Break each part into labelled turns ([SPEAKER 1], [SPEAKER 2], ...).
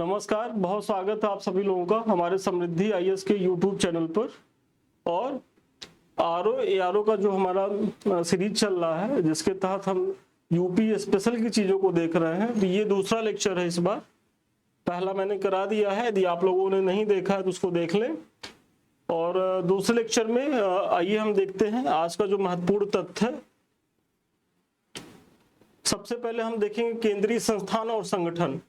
[SPEAKER 1] नमस्कार, बहुत स्वागत है आप सभी लोगों का हमारे समृद्धि आईएएस के यूट्यूब चैनल पर। और आरओ का जो हमारा सीरीज चल रहा है, जिसके तहत हम यूपी स्पेशल की चीज़ों को देख रहे हैं, तो ये दूसरा लेक्चर है। इस बार पहला मैंने करा दिया है, यदि आप लोगों ने नहीं देखा है तो उसको देख लें। और दूसरे लेक्चर में आइए हम देखते हैं आज का जो महत्वपूर्ण तथ्य है। सबसे पहले हम देखेंगे केंद्रीय संस्थान और संगठन,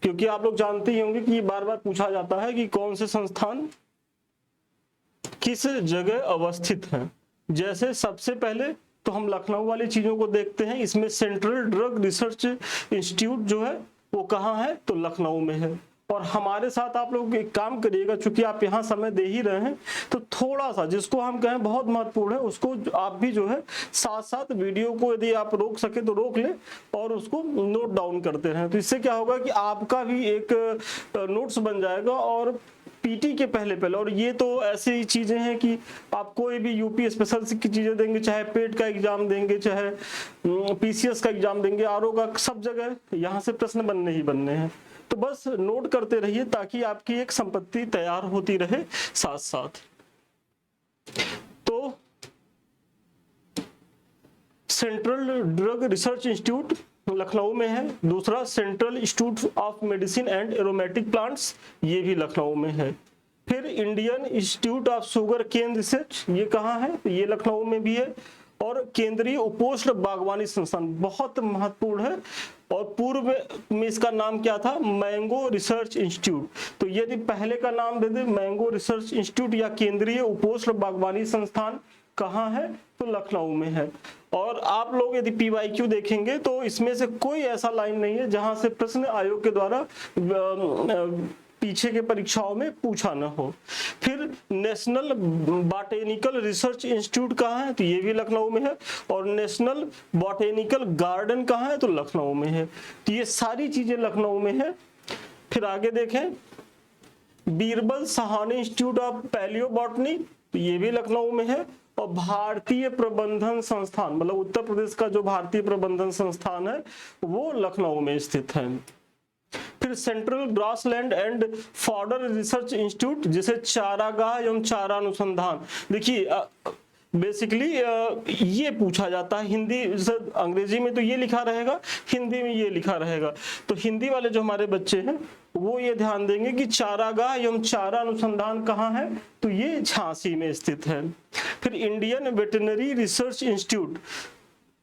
[SPEAKER 1] क्योंकि आप लोग जानते ही होंगे कि बार बार पूछा जाता है कि कौन से संस्थान किस जगह अवस्थित हैं। जैसे सबसे पहले तो हम लखनऊ वाली चीजों को देखते हैं। इसमें सेंट्रल ड्रग रिसर्च इंस्टीट्यूट जो है वो कहाँ है, तो लखनऊ में है। और हमारे साथ आप लोग एक काम करिएगा, चूंकि आप यहाँ समय दे ही रहे हैं, तो थोड़ा सा जिसको हम कहें बहुत महत्वपूर्ण है उसको आप भी जो है साथ साथ वीडियो को यदि आप रोक सके तो रोक ले और उसको नोट डाउन करते रहें। तो इससे क्या होगा कि आपका भी एक नोट्स बन जाएगा और पीटी के पहले पहले। और ये तो ऐसी चीजें हैं कि आप कोई भी यूपी स्पेशल की चीजें देंगे, चाहे पेट का एग्जाम देंगे, चाहे पीसीएस का एग्जाम देंगे, आरओ का, सब जगह यहाँ से प्रश्न बनने ही बनने हैं। तो बस नोट करते रहिए ताकि आपकी एक संपत्ति तैयार होती रहे साथ साथ। तो Central Drug Research Institute Lucknow में है। दूसरा Central Institute of Medicine and Aromatic Plants, ये भी लखनऊ में है। फिर Indian Institute of Sugar Cane Research, ये कहाँ है, ये लखनऊ में भी है। और केंद्रीय उपोष्ण बागवानी संस्थान बहुत महत्वपूर्ण है, और पूर्व में इसका नाम क्या था, मैंगो रिसर्च इंस्टीट्यूट। तो यदि पहले का नाम दे दे मैंगो रिसर्च इंस्टीट्यूट या केंद्रीय उपोष्ण बागवानी संस्थान, कहाँ है, तो लखनऊ में है। और आप लोग यदि पीवाईक्यू देखेंगे तो इसमें से कोई ऐसा लाइन नहीं है जहां से प्रश्न आयोग के द्वारा पीछे के परीक्षाओं में पूछा न हो। फिर नेशनल बॉटेनिकल रिसर्च इंस्टीट्यूट कहाँ है, तो ये भी लखनऊ में है। और नेशनल बॉटेनिकल गार्डन कहाँ है, तो लखनऊ में है। तो ये सारी चीजें लखनऊ में है। फिर आगे देखें Birbal Sahani institute of palaeobotany, तो ये भी लखनऊ में है। और भारतीय प्रबंधन संस्थान, मतलब उत्तर प्रदेश का जो भारतीय प्रबंधन संस्थान है वो लखनऊ में स्थित है। फिर central grassland and fodder research institute, जिसे चारागाह एवं चारा अनुसंधान, देखिए बेसिकली ये पूछा जाता है हिंदी, अंग्रेजी में तो ये लिखा रहेगा, हिंदी में ये लिखा रहेगा। तो हिंदी वाले जो हमारे बच्चे हैं वो ये ध्यान देंगे कि चारागाह एवं चारा अनुसंधान कहाँ है, तो ये झांसी में स्थित है। फिर इंडियन वेटरनरी रिसर्च इंस्टीट्यूट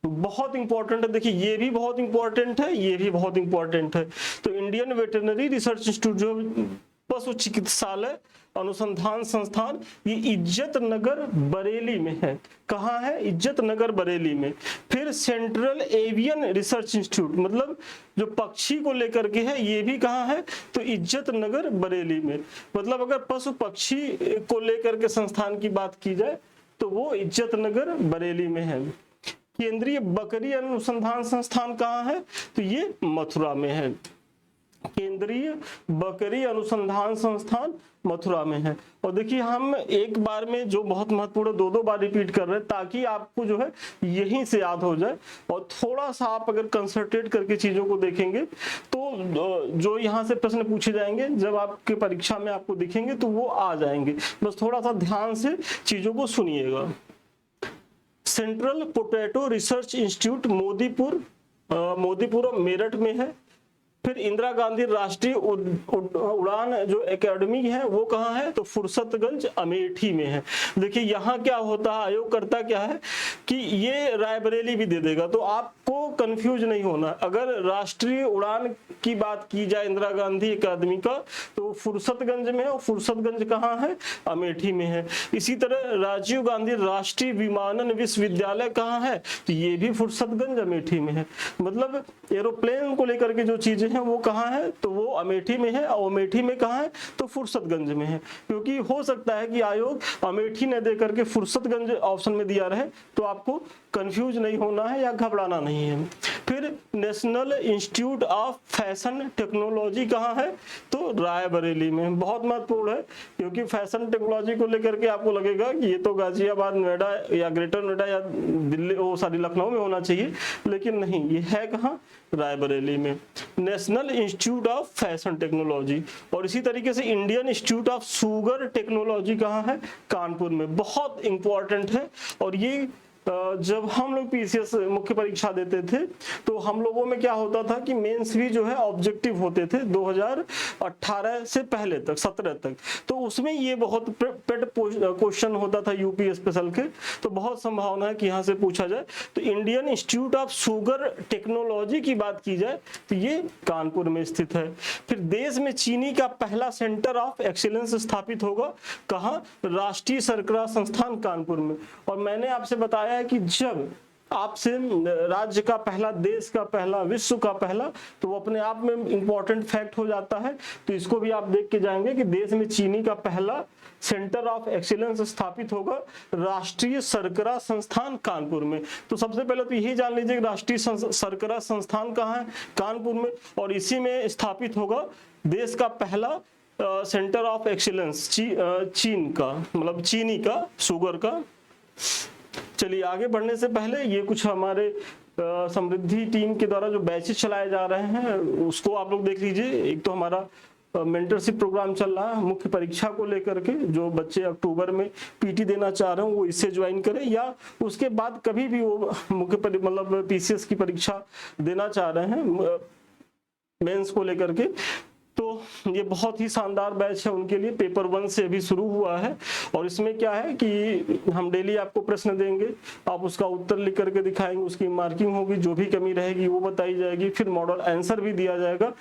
[SPEAKER 1] बहुत इंपॉर्टेंट है। देखिए ये भी बहुत इंपॉर्टेंट है, ये भी बहुत इंपॉर्टेंट है। तो इंडियन वेटरनरी रिसर्च इंस्टीट्यूट जो पशु चिकित्सालय अनुसंधान संस्थान, ये इज्जत नगर बरेली में है। कहाँ है, इज्जत नगर बरेली में। फिर सेंट्रल एवियन रिसर्च इंस्टीट्यूट, मतलब जो पक्षी को लेकर के है, ये भी कहाँ है, तो इज्जत नगर बरेली में। मतलब अगर पशु पक्षी को लेकर के संस्थान की बात की जाए तो वो इज्जत नगर बरेली में है। केंद्रीय बकरी अनुसंधान संस्थान कहाँ है, तो ये मथुरा में है। केंद्रीय बकरी अनुसंधान संस्थान मथुरा में है। और देखिए हम एक बार में जो बहुत महत्वपूर्ण दो दो बार रिपीट कर रहे हैं ताकि आपको जो है यहीं से याद हो जाए। और थोड़ा सा आप अगर कंसंट्रेट करके चीजों को देखेंगे तो जो यहाँ से प्रश्न पूछे जाएंगे जब आपके परीक्षा में आपको दिखेंगे तो वो आ जाएंगे। बस थोड़ा सा ध्यान से चीजों को सुनिएगा। Central potato research institute Modipur Meerut में है। फिर इंदिरा गांधी राष्ट्रीय उड़ान जो एकेडमी है वो कहाँ है, तो फुर्सतगंज अमेठी में है। देखिए यहाँ क्या होता है, आयोग करता क्या है कि ये रायबरेली भी दे देगा, तो आपको कंफ्यूज नहीं होना। अगर राष्ट्रीय उड़ान की बात की जाए इंदिरा गांधी एकेडमी का तो फुर्सतगंज में है, और फुर्सतगंज कहाँ है, अमेठी में है। इसी तरह राजीव गांधी राष्ट्रीय विमानन विश्वविद्यालय कहाँ है, तो ये भी फुर्सतगंज अमेठी में है। मतलब एरोप्लेन को लेकर के जो चीजें हैं वो कहाँ है, तो वो अमेठी में है। और अमेठी में कहाँ है, तो फुर्सतगंज में है। क्योंकि हो सकता है कि आयोग अमेठी न दे करके फुर्सतगंज ऑप्शन में दिया रहे, तो आपको कंफ्यूज नहीं होना है या घबराना नहीं है। फिर national institute of fashion technology कहाँ है, तो रायबरेली में। बहुत महत्वपूर्ण है क्योंकि फैशन टेक्नोलॉजी को लेकर के आपको लगेगा कि ये तो गाजियाबाद, नोएडा या ग्रेटर नोएडा या दिल्ली, वो सारी लखनऊ में होना चाहिए, लेकिन नहीं, ये है कहाँ, रायबरेली में। National institute of fashion technology. और इसी तरीके से Indian Institute of sugar technology कहाँ है? कानपुर में, बहुत इंपॉर्टेंट है। और ये जब हम लोग पीसीएस मुख्य परीक्षा देते थे तो हम लोगों में क्या होता था कि मेंस भी जो है ऑब्जेक्टिव होते थे 2018 से पहले तक, 17 तक, तो उसमें ये बहुत पेड क्वेश्चन होता था यूपी स्पेशल के, तो बहुत संभावना है कि यहाँ से पूछा जाए। तो Indian Institute of sugar technology की बात की जाए तो ये कानपुर में स्थित है। फिर देश में चीनी का पहला सेंटर ऑफ एक्सीलेंस स्थापित होगा कहाँ? राष्ट्रीय शर्करा संस्थान कानपुर में। और मैंने आपसे बताया है कि जब आपसे राज्य का पहला, देश का पहला, विश्व का पहला, तो वो अपने आप में इंपॉर्टेंट फैक्ट हो जाता है। तो इसको भी आप देख के जाएंगे कि देश में चीनी का पहला सेंटर ऑफ एक्सीलेंस स्थापित होगा राष्ट्रीय शर्करा संस्थान कानपुर में। तो सबसे पहले तो यही जान लीजिए कि राष्ट्रीय शर्करा संस्थान कहाँ है? कानपुर में। और इसी में स्थापित होगा देश का पहला सेंटर ऑफ एक्सीलेंस चीन का, मतलब चीनी का, शुगर का। चलिए आगे बढ़ने से पहले ये कुछ हमारे समृद्धि टीम के द्वारा जो बैचेस चलाए जा रहे हैं उसको आप लोग देख लीजिए। एक तो हमारा मेंटरशिप प्रोग्राम चल रहा है मुख्य परीक्षा को लेकर के, जो बच्चे अक्टूबर में पीटी देना चाह रहे हो वो इससे ज्वाइन करें, या उसके बाद कभी भी वो मुख्य मतलब पीसीएस की परीक्षा देना चाह रहे हैं मेंस को लेकर के, तो ये बहुत ही शानदार बैच है उनके लिए। पेपर 1 से अभी शुरू हुआ है और इसमें क्या है कि हम डेली आपको प्रश्न देंगे, आप उसका उत्तर लिख करके दिखाएंगे, उसकी मार्किंग होगी, जो भी कमी रहेगी वो बताई जाएगी, फिर मॉडल आंसर भी दिया जाएगा।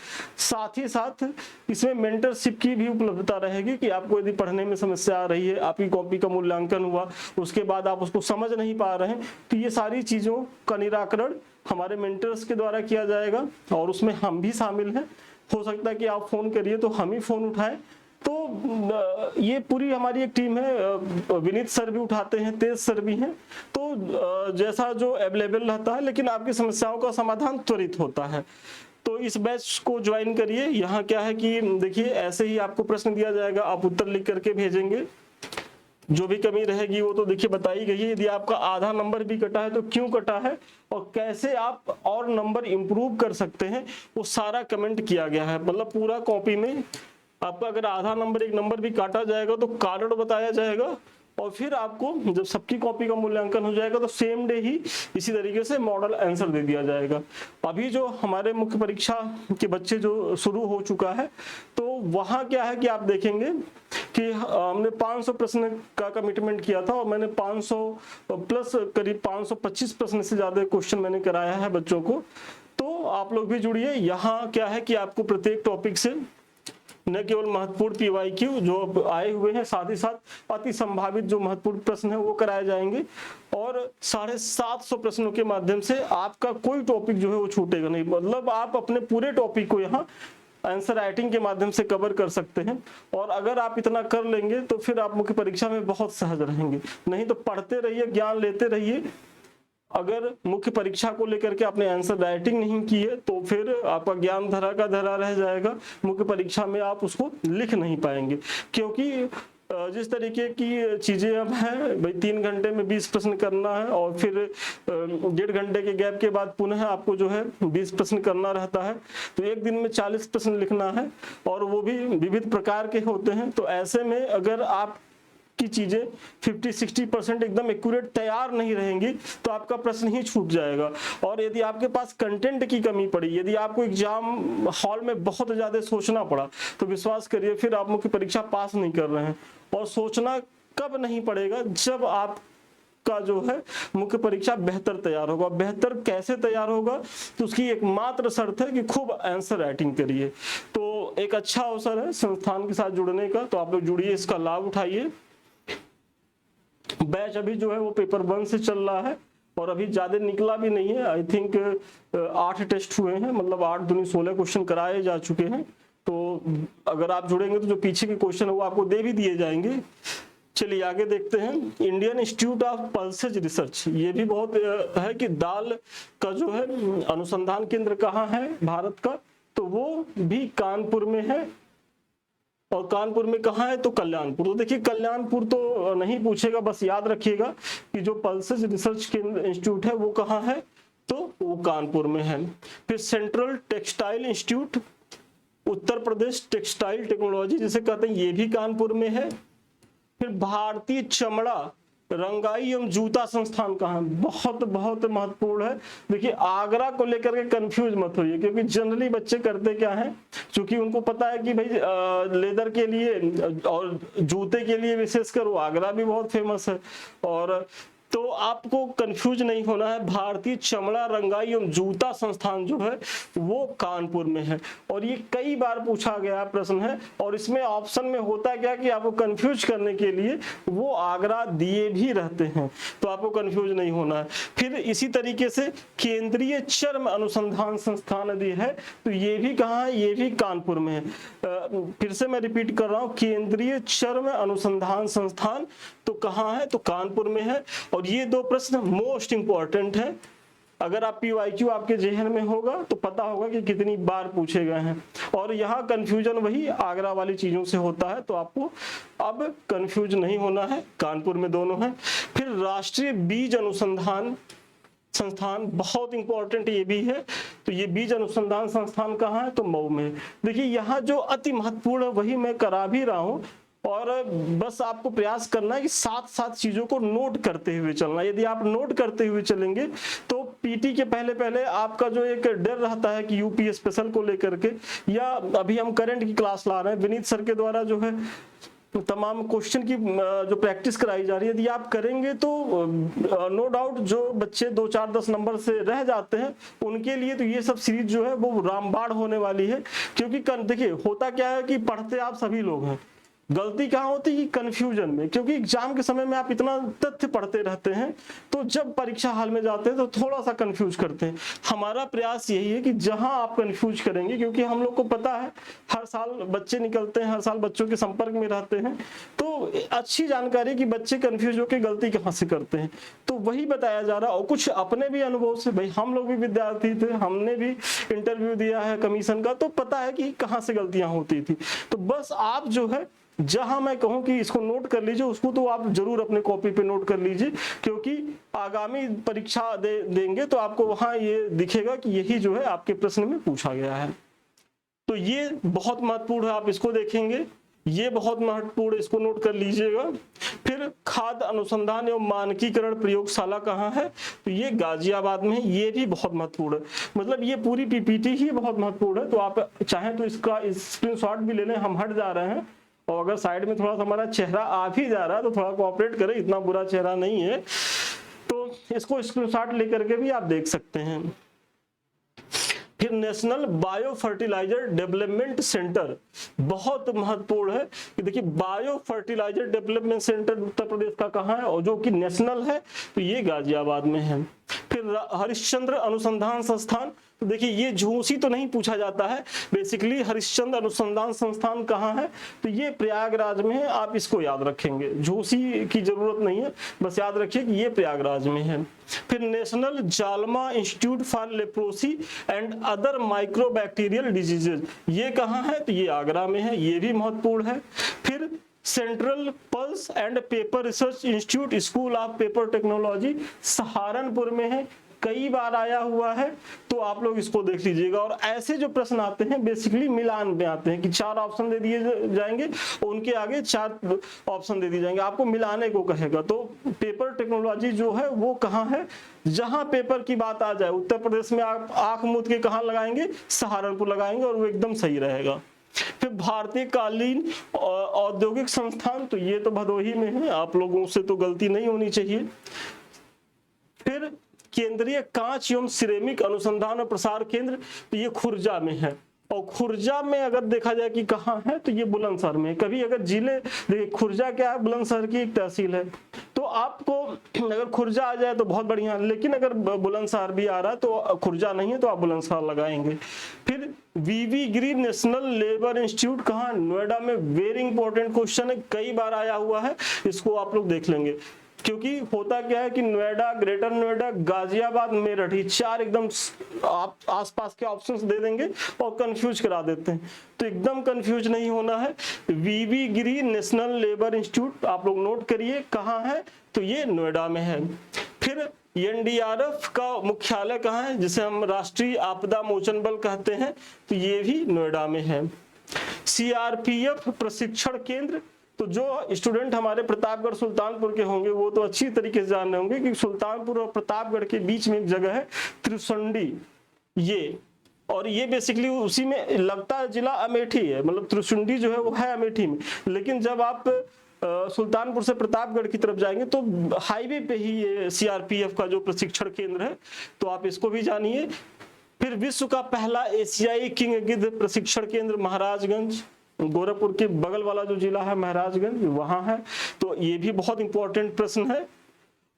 [SPEAKER 1] साथ ही साथ इसमें मेंटरशिप की भी उपलब्धता रहेगी कि आपको यदि पढ़ने में समस्या आ रही है, आपकी कॉपी का मूल्यांकन हुआ, उसके बाद आप उसको समझ नहीं पा रहे हैं, तो ये सारी चीज़ों का निराकरण हमारे मेंटर्स के द्वारा किया जाएगा और उसमें हम भी शामिल हैं। हो सकता है कि आप फोन करिए तो हम ही फोन उठाएं। तो ये पूरी हमारी एक टीम है, विनीत सर भी उठाते हैं, तेज सर भी हैं, तो जैसा जो अवेलेबल रहता है, लेकिन आपकी समस्याओं का समाधान त्वरित होता है। तो इस बैच को ज्वाइन करिए। यहाँ क्या है कि देखिए ऐसे ही आपको प्रश्न दिया जाएगा, आप उत्तर लिख करके भेजेंगे, जो भी कमी रहेगी वो तो देखिए बताई गई है। यदि आपका आधा नंबर भी कटा है तो क्यों कटा है और कैसे आप और नंबर इंप्रूव कर सकते हैं वो सारा कमेंट किया गया है। मतलब पूरा कॉपी में आपका अगर आधा नंबर, एक नंबर भी काटा जाएगा तो कारण बताया जाएगा और फिर आपको जब सबकी कॉपी का मूल्यांकन हो जाएगा तो सेम डे ही इसी तरीके से मॉडल आंसर दे दिया जाएगा। अभी जो हमारे मुख्य परीक्षा के बच्चे जो शुरू हो चुका है तो वहाँ क्या है कि आप देखेंगे कि हमने 500 प्रश्न का कमिटमेंट किया था और मैंने 500 प्लस करीब 525 प्रश्न से ज्यादा क्वेश्चन मैंने कराया है बच्चों को। तो आप लोग भी जुड़िए। यहाँ क्या है कि आपको प्रत्येक टॉपिक से न केवल महत्वपूर्ण पीवाईक्यू जो आए हुए हैं, साथ ही साथ अति संभावित जो महत्वपूर्ण प्रश्न है वो कराए जाएंगे और 750 प्रश्नों के माध्यम से आपका कोई टॉपिक जो है वो छूटेगा नहीं। मतलब आप अपने पूरे टॉपिक को यहाँ आंसर राइटिंग के माध्यम से कवर कर सकते हैं और अगर आप इतना कर लेंगे तो फिर आप मुख्य परीक्षा में बहुत सहज रहेंगे। नहीं तो पढ़ते रहिए, ज्ञान लेते रहिए, अगर मुख्य परीक्षा को लेकर के आपने आंसर राइटिंग नहीं की है तो फिर आपका ज्ञान धरा का धरा रह जाएगा, मुख्य परीक्षा में आप उसको लिख नहीं पाएंगे। क्योंकि जिस तरीके की चीजें अब हैं भाई 3 घंटे में 20 प्रश्न करना है और फिर 1.5 घंटे के गैप के बाद पुनः आपको जो है 20 प्रश्न करना रहता है, तो एक दिन में 40 प्रश्न लिखना है और वो भी विविध प्रकार के होते हैं। तो ऐसे में अगर आप की चीजें 50-60% एकदम एक्यूरेट तैयार नहीं रहेंगी तो आपका प्रश्न ही छूट जाएगा। और यदि आपके पास कंटेंट की कमी पड़ी, यदि आपको एग्जाम हॉल में बहुत ज्यादा सोचना पड़ा, तो विश्वास करिए फिर आप मुख्य परीक्षा पास नहीं कर रहे हैं। और सोचना कब नहीं पड़ेगा? जब आप का जो है मुख्य परीक्षा बेहतर तैयार होगा। बेहतर कैसे तैयार होगा? तो उसकी एकमात्र शर्त है कि खूब आंसर राइटिंग करिए। तो एक अच्छा अवसर है संस्थान के साथ जुड़ने का, तो आप लोग जुड़िए, इसका लाभ उठाइए। बैच अभी जो है वो पेपर 1 से चल रहा है और अभी ज्यादा निकला भी नहीं है। आई थिंक 8 टेस्ट हुए हैं, मतलब 8 दूनी 16 क्वेश्चन कराए जा चुके हैं। तो अगर आप जुड़ेंगे तो जो पीछे के क्वेश्चन है वो आपको दे भी दिए जाएंगे। चलिए आगे देखते हैं। Indian Institute of pulses research, ये भी बहुत है कि दाल का जो है अनुसंधान केंद्र कहाँ है भारत का, तो वो भी कानपुर में है। और कानपुर में कहाँ है? तो कल्याणपुर। तो देखिए कल्याणपुर तो नहीं पूछेगा, बस याद रखिएगा कि जो पल्सेज रिसर्च केंद्र इंस्टीट्यूट है वो कहाँ है, तो वो कानपुर में है। फिर central textile institute Uttar Pradesh textile technology जिसे कहते हैं ये भी कानपुर में है। फिर भारतीय चमड़ा रंगाई एवं जूता संस्थान कहाँ है, बहुत बहुत महत्वपूर्ण है। देखिए आगरा को लेकर के कंफ्यूज मत होइए, क्योंकि जनरली बच्चे करते क्या है, क्योंकि उनको पता है कि भाई लेदर के लिए और जूते के लिए विशेषकर वो आगरा भी बहुत फेमस है, और तो आपको कंफ्यूज नहीं होना है। भारतीय चमड़ा रंगाई एवं जूता संस्थान जो है वो कानपुर में है, और ये कई बार पूछा गया प्रश्न है। और इसमें ऑप्शन में होता क्या कि आपको कंफ्यूज करने के लिए वो आगरा दिए भी रहते हैं, तो आपको कंफ्यूज नहीं होना है। फिर इसी तरीके से केंद्रीय चर्म अनुसंधान संस्थान यदि है तो ये भी कहाँ है, ये भी कानपुर में है। फिर से मैं रिपीट कर रहा हूँ, केंद्रीय चर्म अनुसंधान संस्थान तो कहाँ है, तो कानपुर में है। और ये दो प्रश्न मोस्ट इंपॉर्टेंट है, अगर आप पीवाईक्यू आपके जेहन में होगा तो पता होगा कि कितनी बार पूछे गए हैं। और यहाँ कंफ्यूजन वही आगरा वाली चीजों से होता है, तो आपको अब कंफ्यूज नहीं होना है, कानपुर में दोनों है। फिर राष्ट्रीय बीज अनुसंधान संस्थान बहुत इंपॉर्टेंट ये भी है, तो ये बीज अनुसंधान संस्थान कहाँ है, तो मऊ में। देखिए यहाँ जो अति महत्वपूर्ण है वही मैं करा भी रहा हूँ, और बस आपको प्रयास करना है कि साथ साथ चीजों को नोट करते हुए चलना। यदि आप नोट करते हुए चलेंगे तो पीटी के पहले पहले आपका जो एक डर रहता है कि यूपी स्पेशल को लेकर के, या अभी हम करंट की क्लास ला रहे हैं, विनीत सर के द्वारा जो है तमाम क्वेश्चन की जो प्रैक्टिस कराई जा रही है, यदि आप करेंगे तो नो डाउट जो बच्चे 2 4 10 नंबर से रह जाते हैं उनके लिए तो ये सब सीरीज जो है वो रामबाण होने वाली है। क्योंकि देखिए होता क्या है कि पढ़ते आप सभी लोग हैं, गलती कहाँ होती है, कंफ्यूजन में। क्योंकि एग्जाम के समय में आप इतना तथ्य पढ़ते रहते हैं, तो जब परीक्षा हाल में जाते हैं तो थोड़ा सा कंफ्यूज करते हैं। हमारा प्रयास यही है कि जहां आप कंफ्यूज करेंगे, क्योंकि हम लोग को पता है हर साल बच्चे निकलते हैं, हर साल बच्चों के संपर्क में रहते हैं, तो अच्छी जानकारी कि बच्चे कंफ्यूज होकर गलती कहाँ से करते हैं, तो वही बताया जा रहा है। और कुछ अपने भी अनुभव से, भाई हम लोग भी विद्यार्थी थे, हमने भी इंटरव्यू दिया है कमीशन का, तो पता है कि कहाँ से गलतियां होती थी। तो बस आप जो है जहां मैं कहूं कि इसको नोट कर लीजिए, उसको तो आप जरूर अपने कॉपी पे नोट कर लीजिए, क्योंकि आगामी परीक्षा देंगे तो आपको वहां ये दिखेगा कि यही जो है आपके प्रश्न में पूछा गया है। तो ये बहुत महत्वपूर्ण है, आप इसको देखेंगे, ये बहुत महत्वपूर्ण, इसको नोट कर लीजिएगा। फिर खाद्य अनुसंधान एवं मानकीकरण प्रयोगशाला कहाँ है, तो ये गाजियाबाद में है, ये भी बहुत महत्वपूर्ण है। मतलब ये पूरी पीपीटी ही बहुत महत्वपूर्ण है, तो आप चाहें तो इसका स्क्रीनशॉट भी ले लें। हम हट जा रहे हैं, और अगर साइड में थोड़ा सा हमारा चेहरा आ भी जा रहा है तो थोड़ा कोऑपरेट करें, इतना बुरा चेहरा नहीं है, तो इसको स्क्रीनशॉट लेकर के भी आप देख सकते हैं। फिर National Bio fertiliser development Centre बहुत महत्वपूर्ण है कि देखिए bio fertiliser development centre Uttar Pradesh का कहाँ है, और जो कि नेशनल है तो ये गाजियाबाद में है। फिर हरिश्चंद्र अनुसंधान संस्थान, तो देखिए ये झूसी तो नहीं पूछा जाता है, बेसिकली हरिश्चंद्र अनुसंधान संस्थान कहाँ है, तो ये प्रयागराज में है, आप इसको याद रखेंगे, झूसी की जरूरत नहीं है, बस याद रखिए कि ये प्रयागराज में है। फिर national Jalma institute for leprosy and other mycobacterial diseases, ये कहाँ है, तो ये आगरा में है, ये भी महत्वपूर्ण है। फिर central pulse and paper research institute school of paper technology Saharanpur में है, कई बार आया हुआ है, तो आप लोग इसको देख लीजिएगा। और ऐसे जो प्रश्न आते हैं बेसिकली मिलान में आते हैं कि 4 ऑप्शन दे दिए जाएंगे, उनके आगे 4 ऑप्शन दे दिए जाएंगे, आपको मिलाने को कहेगा। तो पेपर टेक्नोलॉजी जो है वो कहाँ है, जहां पेपर की बात आ जाए उत्तर प्रदेश में आप आंख मूंद के कहाँ लगाएंगे, सहारनपुर लगाएंगे, और वो एकदम सही रहेगा। फिर भारतीय कालीन औद्योगिक संस्थान, तो ये तो भदोही में है, आप लोगों से तो गलती नहीं होनी चाहिए। फिर केंद्रीय कांच एवं सिरेमिक अनुसंधान और प्रसार केंद्र, तो ये खुर्जा में है, और खुर्जा में अगर देखा जाए कि कहाँ है तो ये बुलंदशहर में। कभी अगर जिले देखिए, खुर्जा क्या है, बुलंदशहर की एक तहसील है, तो आपको अगर खुर्जा आ जाए तो बहुत बढ़िया, लेकिन अगर बुलंदशहर भी आ रहा है तो खुर्जा नहीं है तो आप बुलंदशहर लगाएंगे। फिर वीवी गिरी नेशनल लेबर इंस्टीट्यूट कहाँ, नोएडा में, वेरी इंपॉर्टेंट क्वेश्चन है, कई बार आया हुआ है, इसको आप लोग देख लेंगे। क्योंकि होता क्या है कि नोएडा, ग्रेटर नोएडा, गाजियाबाद, मेरठ, 4 एकदम आप आसपास के ऑप्शंस दे देंगे और कंफ्यूज करा देते हैं, तो एकदम कंफ्यूज नहीं होना है। वीवी गिरी नेशनल लेबर इंस्टीट्यूट आप लोग नोट करिए, कहाँ है, तो ये नोएडा में है। फिर एनडीआरएफ का मुख्यालय कहाँ है, जिसे हम राष्ट्रीय आपदा मोचन बल कहते हैं, तो ये भी नोएडा में है। सीआरपीएफ प्रशिक्षण केंद्र, तो जो स्टूडेंट हमारे प्रतापगढ़ सुल्तानपुर के होंगे वो तो अच्छी तरीके से जान रहे होंगे कि सुल्तानपुर और प्रतापगढ़ के बीच में एक जगह है त्रिशुंडी, ये, और ये बेसिकली उसी में लगता है जिला अमेठी है, मतलब त्रिशुंडी जो है वो है अमेठी में, लेकिन जब आप सुल्तानपुर से प्रतापगढ़ की तरफ जाएंगे तो हाईवे पे ही ये सीआरपीएफ का जो प्रशिक्षण केंद्र है, तो आप इसको भी जानिए। फिर विश्व का पहला एशियाई किंग गिद्ध प्रशिक्षण केंद्र महाराजगंज, गोरखपुर के बगल वाला जो जिला है महाराजगंज, वहां है, तो ये भी बहुत इंपॉर्टेंट प्रश्न है।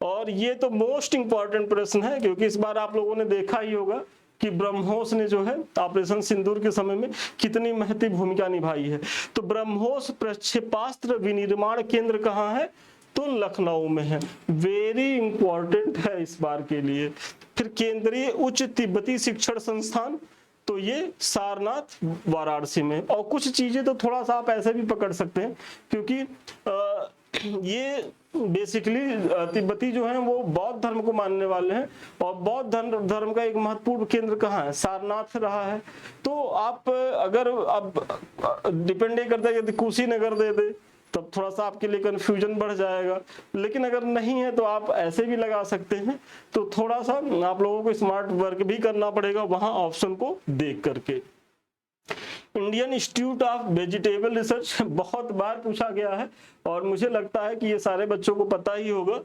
[SPEAKER 1] और ये तो मोस्ट इंपॉर्टेंट प्रश्न है क्योंकि इस बार आप लोगों ने देखा ही होगा कि ब्रह्मोस ने जो है ऑपरेशन सिंदूर के समय में कितनी महत्वपूर्ण भूमिका निभाई है। तो ब्रह्मोस प्रक्षेपास्त्र विनिर्माण केंद्र कहाँ है, तो लखनऊ में है। वेरी इंपॉर्टेंट है इस बार के लिए। फिर केंद्रीय उच्च तिब्बती शिक्षण संस्थान, तो ये सारनाथ वाराणसी में। और कुछ चीजें तो थोड़ा सा आप ऐसे भी पकड़ सकते हैं क्योंकि ये बेसिकली तिब्बती जो है वो बौद्ध धर्म को मानने वाले हैं, और बौद्ध धर्म का एक महत्वपूर्ण केंद्र कहाँ है, सारनाथ रहा है। तो आप अगर अब डिपेंड नहीं करता यदि कुशीनगर दे दे तब थोड़ा सा आपके लिए कंफ्यूजन बढ़ जाएगा, लेकिन अगर नहीं है तो आप ऐसे भी लगा सकते हैं। तो थोड़ा सा आप लोगों को स्मार्ट वर्क भी करना पड़ेगा वहां ऑप्शन को देख करके। Indian Institute of vegetable research बहुत बार पूछा गया है और मुझे लगता है कि ये सारे बच्चों को पता ही होगा।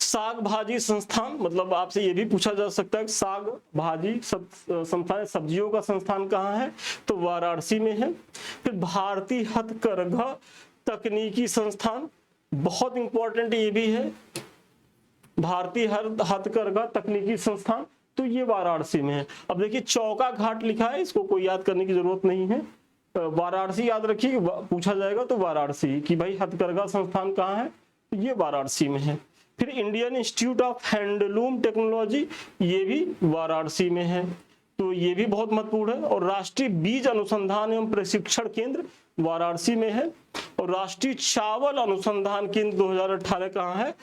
[SPEAKER 1] साग भाजी संस्थान, मतलब आपसे ये भी पूछा जा सकता है साग भाजी संस्थान, सब्जियों का संस्थान कहाँ है, तो वाराणसी में है। फिर भारतीय हथकरघा तकनीकी संस्थान, बहुत इंपॉर्टेंट ये भी है, भारतीय हथकरघा तकनीकी संस्थान, तो ये वाराणसी में है। अब देखिए चौका घाट लिखा है, इसको कोई याद करने की जरूरत नहीं है, वाराणसी याद रखिए, पूछा जाएगा तो वाराणसी कि भाई हथकरघा संस्थान कहाँ है, तो ये वाराणसी में है। फिर Indian Institute of handloom technology, ये भी वाराणसी में है, तो ये भी बहुत महत्वपूर्ण है। और राष्ट्रीय बीज अनुसंधान एवं प्रशिक्षण केंद्र वाराणसी में है। और राष्ट्रीय चावल अनुसंधान केंद्र 2018 कहाँ है,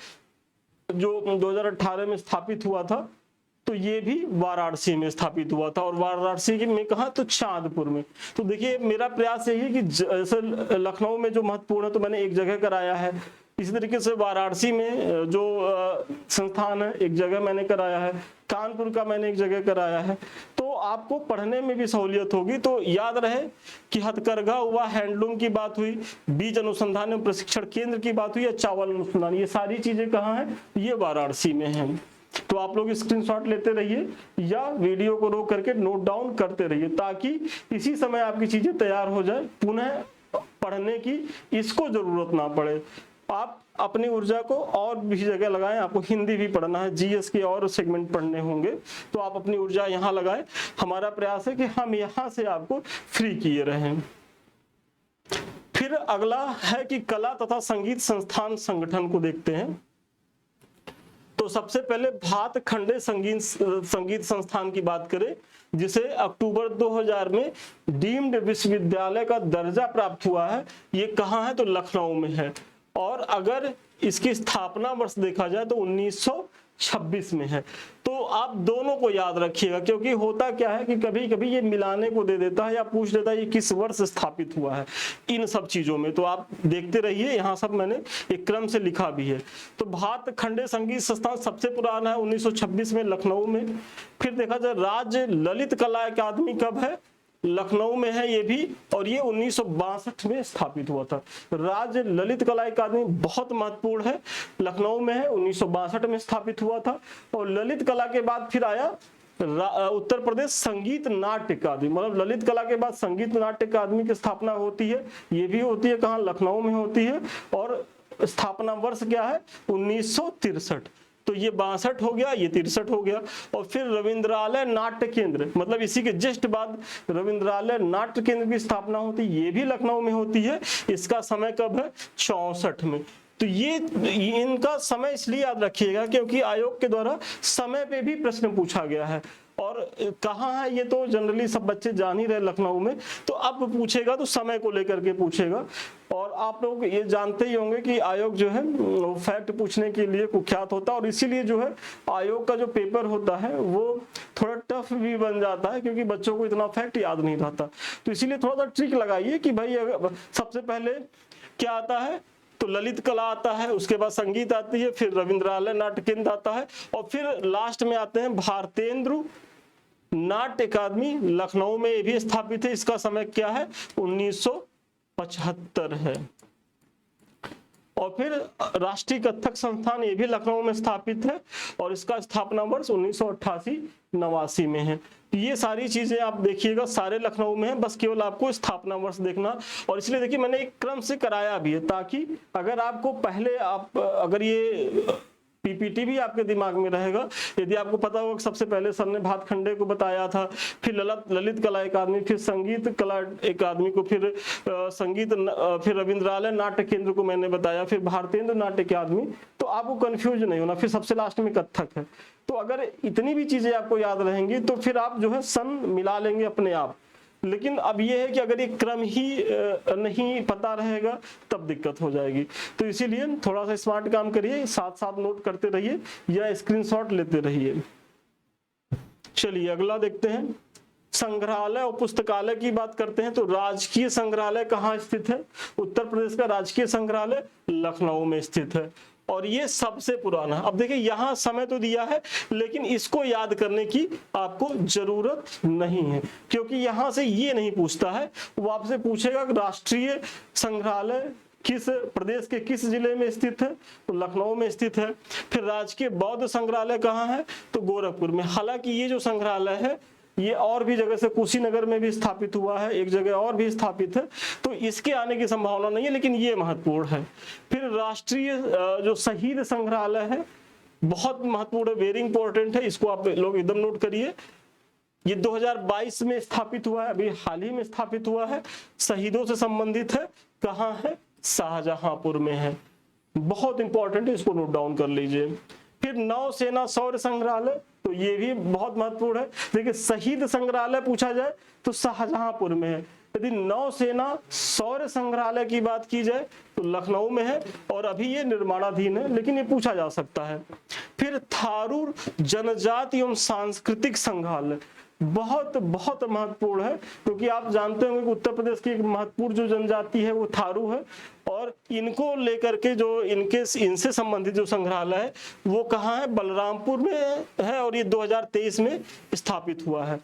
[SPEAKER 1] जो 2018 में स्थापित हुआ था, तो ये भी वाराणसी में स्थापित हुआ था। और वाराणसी में कहा, तो चांदपुर में। तो देखिए मेरा प्रयास यही है कि जैसे लखनऊ में जो महत्वपूर्ण है तो मैंने एक जगह कराया है, इसी तरीके से वाराणसी में जो संस्थान है एक जगह मैंने कराया है, कानपुर का मैंने एक जगह कराया है, तो आपको पढ़ने में भी सहूलियत होगी। तो याद रहे कि हथकरघा हुआ, हैंडलूम की बात हुई, बीज अनुसंधान एवं प्रशिक्षण केंद्र की बात हुई, या चावल अनुसंधान, ये सारी चीजें कहाँ हैं, ये वाराणसी में है। तो आप लोग स्क्रीनशॉट लेते रहिए या वीडियो को रोक करके नोट डाउन करते रहिए ताकि इसी समय आपकी चीजें तैयार हो जाए, पुनः पढ़ने की इसको जरूरत ना पड़े। आप अपनी ऊर्जा को और भी जगह लगाएं, आपको हिंदी भी पढ़ना है, जीएस के और सेगमेंट पढ़ने होंगे, तो आप अपनी ऊर्जा यहाँ लगाएं। हमारा प्रयास है कि हम यहाँ से आपको फ्री किए रहें। फिर अगला है कि कला तथा संगीत संस्थान संगठन को देखते हैं। तो सबसे पहले भातखंडे संगीत संस्थान की बात करें, जिसे अक्टूबर 2000 में डीम्ड विश्वविद्यालय का दर्जा प्राप्त हुआ है। ये कहाँ है, तो लखनऊ में है। और अगर इसकी स्थापना वर्ष देखा जाए तो 1926 में है। तो आप दोनों को याद रखिएगा, क्योंकि होता क्या है कि कभी कभी ये मिलाने को दे देता है या पूछ लेता है ये किस वर्ष स्थापित हुआ है इन सब चीजों में। तो आप देखते रहिए, यहाँ सब मैंने एक क्रम से लिखा भी है। तो भातखंडे संगीत संस्थान सबसे पुराना है 1926 में लखनऊ में। फिर देखा जाए राज्य ललित कला अकादमी कब है, लखनऊ में है ये भी, और ये 1962 में स्थापित हुआ था। राज्य ललित कला अकादमी बहुत महत्वपूर्ण है, लखनऊ में है, 1962 में स्थापित हुआ था। और ललित कला के बाद फिर आया उत्तर प्रदेश संगीत नाट्य अकादमी, मतलब ललित कला के बाद संगीत नाट्य अकादमी की स्थापना होती है, ये भी होती है कहाँ, लखनऊ में होती है। और स्थापना वर्ष क्या है, 1963। तो ये 62 हो गया, ये 63 हो गया। और फिर रविंद्रालय नाट्य केंद्र, मतलब इसी के जस्ट बाद रविंद्रालय नाट्य केंद्र की स्थापना होती है, ये भी लखनऊ में होती है। इसका समय कब है, 64 में। तो ये इनका समय इसलिए याद रखिएगा क्योंकि आयोग के द्वारा समय पे भी प्रश्न पूछा गया है। और कहाँ है ये तो जनरली सब बच्चे जान ही रहे, लखनऊ में। तो अब पूछेगा तो समय को लेकर के पूछेगा। और आप लोग ये जानते ही होंगे कि आयोग जो है फैक्ट पूछने के लिए कुख्यात होता है, और इसीलिए जो है आयोग का जो पेपर होता है वो थोड़ा टफ भी बन जाता है, क्योंकि बच्चों को इतना फैक्ट याद नहीं रहता। तो इसीलिए थोड़ा सा ट्रिक लगाइए कि भाई अगर सबसे पहले क्या आता है, तो ललित कला आता है, उसके बाद संगीत आती है, फिर रविंद्रालय नाट्य केंद्र आता है, और फिर लास्ट में आते हैं भारतेंद्र नाट्य अकादमी, लखनऊ में ये भी स्थापित है। इसका समय क्या है, 1975 है। और फिर राष्ट्रीय कथक संस्थान, ये भी लखनऊ में स्थापित है, और इसका स्थापना वर्ष 1988-89 में है। ये सारी चीजें आप देखिएगा सारे लखनऊ में है, बस केवल आपको स्थापना वर्ष देखना। और इसलिए देखिए मैंने एक क्रम से कराया भी है, ताकि अगर आपको पहले अगर ये पीपीटी भी आपके दिमाग में रहेगा। यदि आपको पता होगा कि सबसे पहले सर ने भातखंडे को बताया था, फिर ललित कला अकादमी, फिर संगीत कला अकादमी को, फिर फिर रविंद्रालय नाट्य केंद्र को मैंने बताया, फिर भारतेंद्र नाट्य अकादमी, तो आपको कंफ्यूज नहीं होना। फिर सबसे लास्ट में कथक है। तो अगर इतनी भी चीजें आपको याद रहेंगी तो फिर आप जो है सन मिला लेंगे अपने आप। लेकिन अब यह है कि अगर ये क्रम ही नहीं पता रहेगा तब दिक्कत हो जाएगी। तो इसीलिए थोड़ा सा स्मार्ट काम करिए, साथ साथ नोट करते रहिए या स्क्रीनशॉट लेते रहिए। चलिए अगला देखते हैं, संग्रहालय और पुस्तकालय की बात करते हैं। तो राजकीय संग्रहालय कहाँ स्थित है? उत्तर प्रदेश का राजकीय संग्रहालय लखनऊ में स्थित है, और ये सबसे पुराना। अब देखिए यहाँ समय तो दिया है, लेकिन इसको याद करने की आपको जरूरत नहीं है, क्योंकि यहाँ से ये नहीं पूछता है। वो आपसे पूछेगा कि राष्ट्रीय संग्रहालय किस प्रदेश के किस जिले में स्थित है, तो लखनऊ में स्थित है। फिर राजकीय बौद्ध संग्रहालय कहाँ है, तो गोरखपुर में। हालांकि ये जो संग्रहालय है ये और भी जगह से, कुशीनगर में भी स्थापित हुआ है, एक जगह और भी स्थापित है, तो इसके आने की संभावना नहीं है, लेकिन ये महत्वपूर्ण है। फिर राष्ट्रीय जो शहीद संग्रहालय है बहुत महत्वपूर्ण है, वेरी इंपॉर्टेंट है, इसको आप लोग एकदम नोट करिए। ये 2022 में स्थापित हुआ है, अभी हाल ही में स्थापित हुआ है, शहीदों से संबंधित है। कहाँ है? शाहजहांपुर में है। बहुत इंपॉर्टेंट है, इसको नोट डाउन कर लीजिए। फिर नौसेना शौर्य संग्रहालय, तो ये भी बहुत महत्वपूर्ण है। देखिए शहीद संग्रहालय पूछा जाए तो शाहजहांपुर में है, यदि नौसेना शौर्य संग्रहालय की बात की जाए तो लखनऊ में है, और अभी ये निर्माणाधीन है, लेकिन ये पूछा जा सकता है। फिर थारूर जनजाति एवं सांस्कृतिक संग्रहालय बहुत बहुत महत्वपूर्ण है, क्योंकि आप जानते होंगे कि उत्तर प्रदेश की एक महत्वपूर्ण जो जनजाति है वो थारू है, और इनको लेकर के जो इनसे संबंधित जो संग्रहालय है वो कहाँ है? बलरामपुर में है, और ये 2023 में स्थापित हुआ है।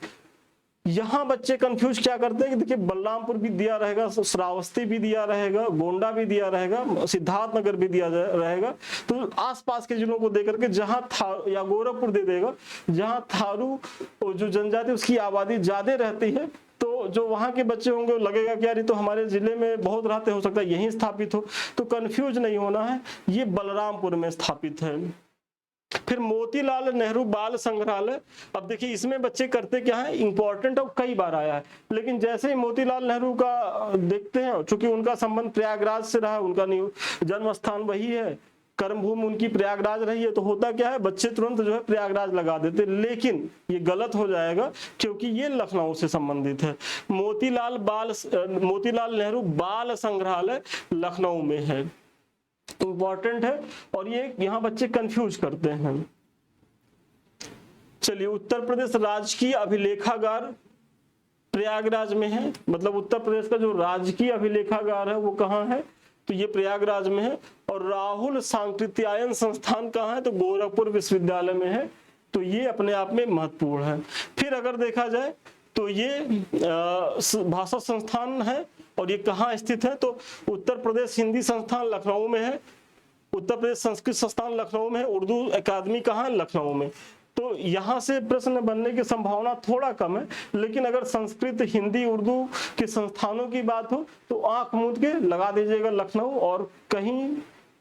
[SPEAKER 1] यहाँ बच्चे कंफ्यूज क्या करते हैं कि देखिए बलरामपुर भी दिया रहेगा, श्रावस्ती भी दिया रहेगा, गोंडा भी दिया रहेगा, सिद्धार्थनगर भी दिया रहेगा, तो आसपास के जिलों को देकर के जहाँ थारू, या गोरखपुर दे देगा जहाँ थारू जो जनजाति उसकी आबादी ज्यादा रहती है, तो जो वहां के बच्चे होंगे लगेगा कि यार ये तो हमारे जिले में बहुत रहते, हो सकता है यहीं स्थापित हो। तो कंफ्यूज नहीं होना है, ये बलरामपुर में स्थापित है। फिर मोतीलाल नेहरू बाल संग्रहालय, अब देखिए इसमें बच्चे करते क्या है, इंपॉर्टेंट और कई बार आया है, लेकिन जैसे ही मोतीलाल नेहरू का देखते हैं, चूंकि उनका संबंध प्रयागराज से रहा, उनका जन्म स्थान वही है, कर्मभूमि उनकी प्रयागराज रही है, तो होता क्या है बच्चे तुरंत जो है प्रयागराज लगा देते, लेकिन ये गलत हो जाएगा क्योंकि ये लखनऊ से संबंधित है। मोतीलाल नेहरू बाल संग्रहालय लखनऊ में है, इंपॉर्टेंट है, और ये यहाँ बच्चे कंफ्यूज करते हैं। चलिए उत्तर प्रदेश राजकीय अभिलेखागार प्रयागराज में है, मतलब उत्तर प्रदेश का जो राजकीय अभिलेखागार है वो कहाँ है, तो ये प्रयागराज में है। और राहुल सांकृत्यायन संस्थान कहाँ है, तो गोरखपुर विश्वविद्यालय में है, तो ये अपने आप में महत्वपूर्ण है। फिर अगर देखा जाए तो ये भाषा संस्थान है, और ये कहाँ स्थित है, तो उत्तर प्रदेश हिंदी संस्थान लखनऊ में है, उत्तर प्रदेश संस्कृत संस्थान लखनऊ में है, उर्दू अकादमी कहाँ है, लखनऊ में। तो यहाँ से प्रश्न बनने की संभावना थोड़ा कम है, लेकिन अगर संस्कृत हिंदी उर्दू के संस्थानों की बात हो तो आंख मूंद के लगा दीजिएगा लखनऊ, और कहीं